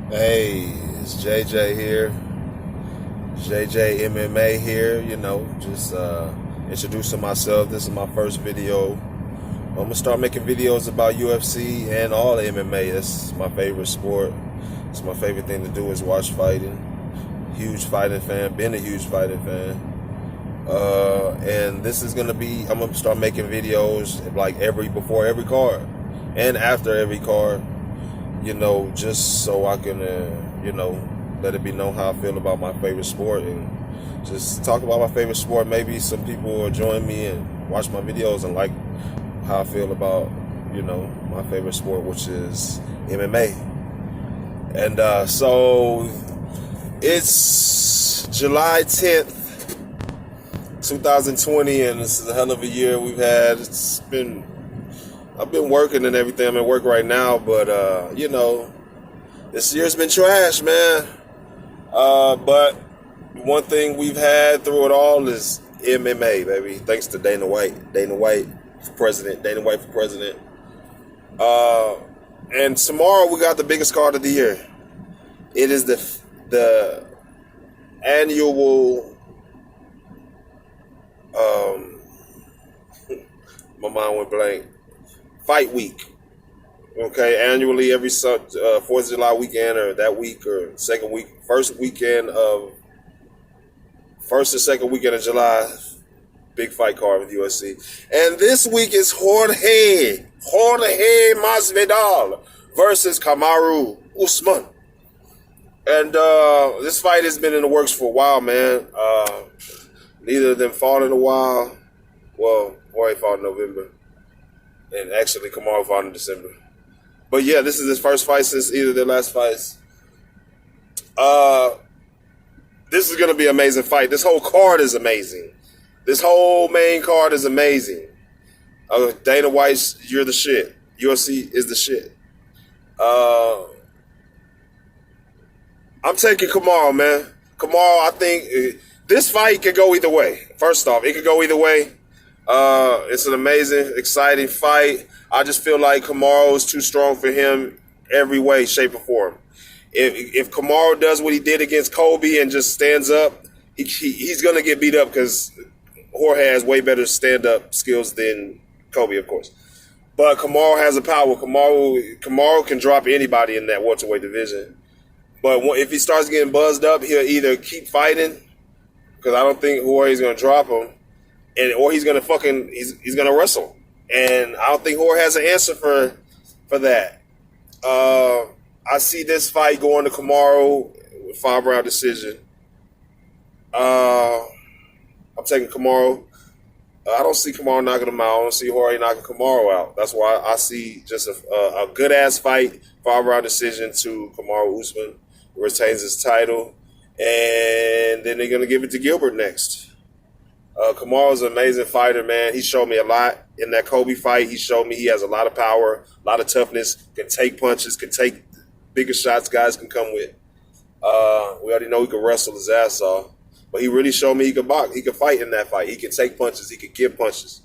Hey, it's JJ here. JJ MMA here, just introducing myself. This is my first video. I'm gonna start making videos about UFC and all MMA. That's my favorite sport. It's my favorite thing to do is watch fighting. Huge fighting fan, been a huge fighting fan. And this is gonna be, I'm gonna start making videos like before every card and after every card, just so I can, let it be known how I feel about my favorite sport and just talk about my favorite sport. Maybe some people will join me and watch my videos and like how I feel about, my favorite sport, which is MMA. And so it's July 10th, 2020, and this is a hell of a year we've had. I've been working and everything. I'm at work right now, but this year's been trash, man. But one thing we've had through it all is MMA, baby. Thanks to Dana White. Dana White for president. Dana White for president. And tomorrow we got the biggest card of the year. It is the annual. My mind went blank. Fight week. Okay, annually every 4th of July weekend or that week or first and second weekend of July, big fight card with UFC. And this week is Jorge Masvidal versus Kamaru Usman. And this fight has been in the works for a while, man. Neither of them fought in a while. Well, Jorge fought in November. And actually, Kamaru fought in December. But yeah, this is his first fight since either of their last fights. This is going to be an amazing fight. This whole card is amazing. This whole main card is amazing. Dana White's, you're the shit. UFC is the shit. I'm taking Kamaru, man. Kamaru, I think this fight could go either way. First off, it could go either way. It's an amazing, exciting fight. I just feel like Kamaru is too strong for him every way, shape, or form. If Kamaru does what he did against Kobe and just stands up, he's going to get beat up because Jorge has way better stand-up skills than Kobe, of course. But Kamaru has the power. Kamaru can drop anybody in that welterweight division. But if he starts getting buzzed up, he'll either keep fighting, because I don't think Jorge's going to drop him, or he's going to he's going to wrestle. And I don't think Jorge has an answer for that. I see this fight going to Kamaru with 5-round decision. I'm taking Kamaru. I don't see Kamaru knocking him out. I don't see Jorge knocking Kamaru out. That's why I see just a good-ass fight, 5-round decision to Kamaru Usman, who retains his title. And then they're going to give it to Gilbert next. Kamaru's an amazing fighter, man. He showed me a lot in that Kobe fight. He showed me he has a lot of power, a lot of toughness, can take punches, can take bigger shots guys can come with. We already know he can wrestle his ass off. But he really showed me he could box. He could fight in that fight. He could take punches. He could give punches.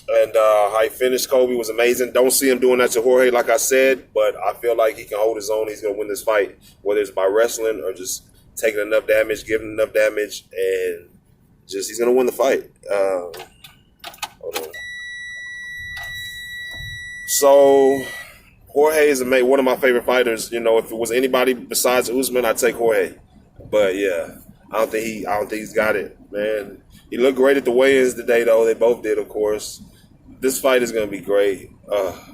And how he finished Kobe was amazing. Don't see him doing that to Jorge, like I said, but I feel like he can hold his own. He's going to win this fight, whether it's by wrestling or just taking enough damage, giving enough damage, and he's going to win the fight. Hold on. So Jorge is one of my favorite fighters. If it was anybody besides Usman, I'd take Jorge. But yeah, I don't think he's got it, man. He looked great at the weigh-ins today, though. They both did, of course. This fight is going to be great.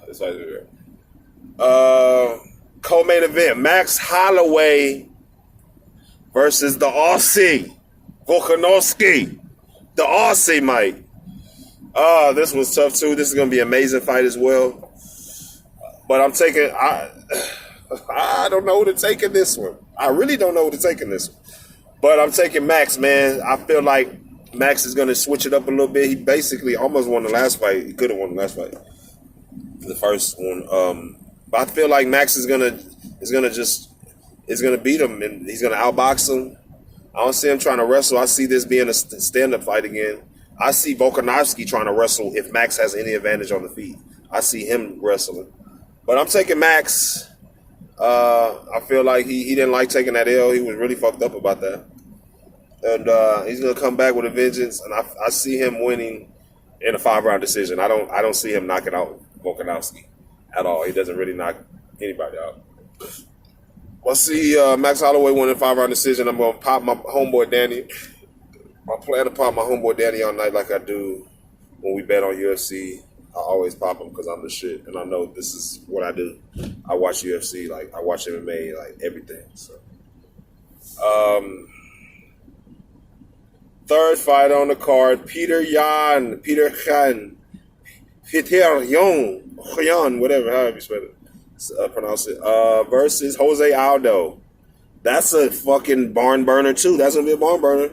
This fight is great. Co-main event: Max Holloway versus the Aussie Volkanovski. The Aussie, Mike. This was tough too. This is going to be an amazing fight as well. But I'm taking. I don't know who to take in this one. I really don't know who to take in this one. But I'm taking Max, man. I feel like Max is going to switch it up a little bit. He basically almost won the last fight. He could have won the last fight, the first one. But I feel like Max is gonna beat him, and he's gonna outbox him. I don't see him trying to wrestle. I see this being a stand-up fight again. I see Volkanovski trying to wrestle if Max has any advantage on the feet. I see him wrestling. But I'm taking Max. I feel like he didn't like taking that L. He was really fucked up about that, and he's gonna come back with a vengeance. And I see him winning in a 5 round decision. I don't see him knocking out Volkanovski at all. He doesn't really knock anybody out. I see Max Holloway winning a 5 round decision. I'm gonna pop my homeboy Danny. I plan to pop my homeboy Danny all night like I do when we bet on UFC. I always pop him because I'm the shit, and I know this is what I do. I watch UFC, like I watch MMA, like everything. So, third fight on the card: Peter Yan, whatever, however you spell it, pronounce it, versus Jose Aldo. That's a fucking barn burner too. That's gonna be a barn burner.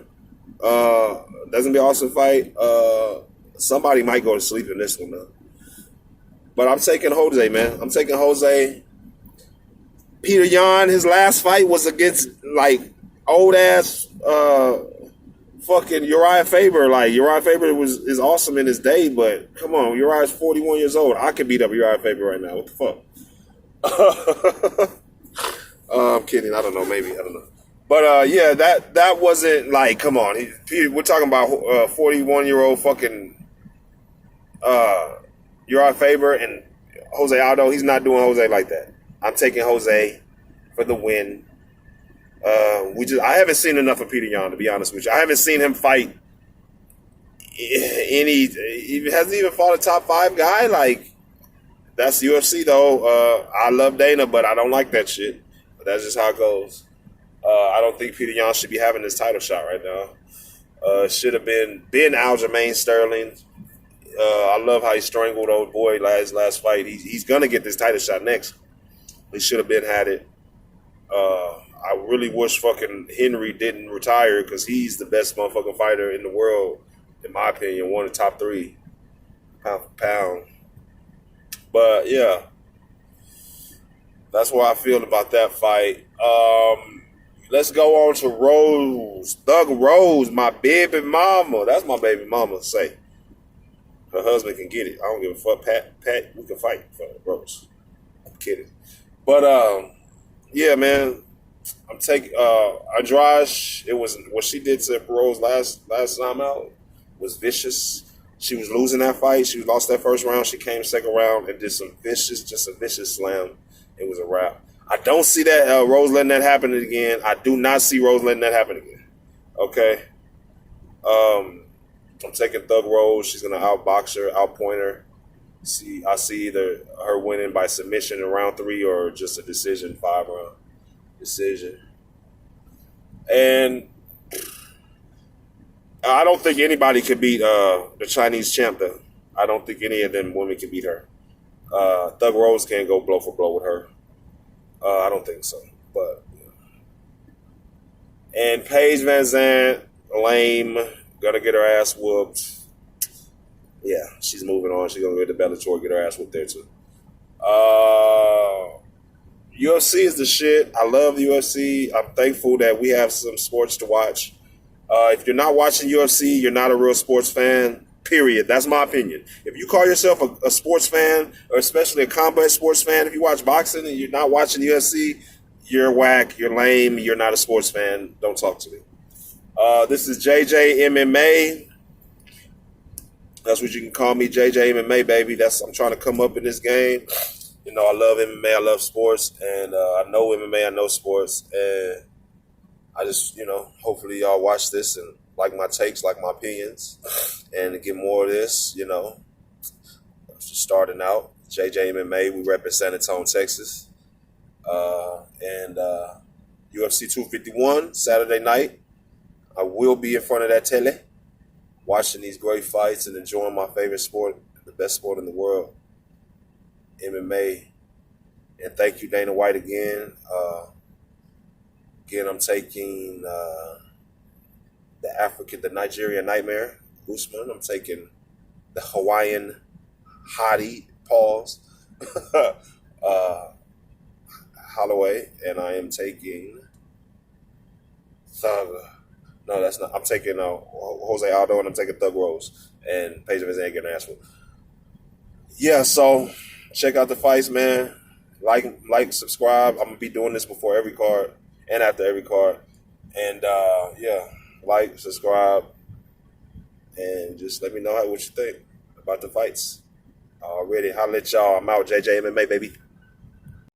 That's gonna be an awesome fight. Somebody might go to sleep in this one though. But I'm taking Jose, man. I'm taking Jose. Peter Yan, his last fight was against like old ass fucking Uriah Faber. Like Uriah Faber is awesome in his day, but come on, Uriah's 41 years old. I could beat up Uriah Faber right now. What the fuck? I'm kidding. I don't know. Maybe I don't know. But yeah, that wasn't like. Come on, we're talking about 41-year-old fucking Uriah Faber and Jose Aldo. He's not doing Jose like that. I'm taking Jose for the win. I haven't seen enough of Peter Yan, to be honest with you. I haven't seen him fight any. He hasn't even fought a top 5 guy. Like that's UFC though. I love Dana, but I don't like that shit. But that's just how it goes. I don't think Peter Yan should be having this title shot right now. Should have been Aljamain Sterling. I love how he strangled old boy last fight. He's gonna get this title shot next. He should have had it. I really wish fucking Henry didn't retire because he's the best motherfucking fighter in the world, in my opinion. One of the top 3, pound for pound. But yeah, that's what I feel about that fight. Let's go on to Rose. Thug Rose, my baby mama. That's my baby mama. Say her husband can get it. I don't give a fuck. Pat, we can fight for Rose. I'm kidding. But yeah, man. I'm taking Andrade. It was what she did to Rose last time out was vicious. She was losing that fight. She lost that first round. She came second round and did just a vicious slam. It was a wrap. I don't see that Rose letting that happen again. I do not see Rose letting that happen again. Okay. I'm taking Thug Rose. She's gonna outbox her, outpoint her. I see either her winning by submission in round 3 or just a decision, 5-round decision. And I don't think anybody could beat the Chinese champ though. I don't think any of them women can beat her. Thug Rose can't go blow for blow with her. I don't think so. But and Paige Van Zandt, lame, gonna get her ass whooped. Yeah, she's moving on. She's gonna go to Bellator, get her ass whooped there too. UFC is the shit. I love the UFC. I'm thankful that we have some sports to watch. If you're not watching UFC, you're not a real sports fan. Period. That's my opinion. If you call yourself a sports fan, or especially a combat sports fan, if you watch boxing and you're not watching UFC, you're whack, you're lame, you're not a sports fan. Don't talk to me. This is JJ MMA. That's what you can call me, JJ MMA, baby. I'm trying to come up in this game. You know, I love MMA, I love sports, and I know MMA, I know sports, and I just, hopefully y'all watch this and like my takes, like my opinions, and get more of this, Just starting out, JJ MMA, we rep in San Antonio, Texas, and UFC 251, Saturday night. I will be in front of that tele, watching these great fights and enjoying my favorite sport, the best sport in the world, MMA. And thank you, Dana White, again. Again, I'm taking the Nigerian Nightmare, Usman. I'm taking the Hawaiian Hottie, pause, Holloway. And I am taking Thug. No, that's not. I'm taking Jose Aldo, and I'm taking Thug Rose. And Paige Van Zandt getting an ass whooped. Yeah, so check out the fights, man. subscribe. I'm gonna be doing this before every card and after every card. And yeah, like, subscribe, and just let me know what you think about the fights. Already, holla at y'all. I'm out. JJ MMA, baby.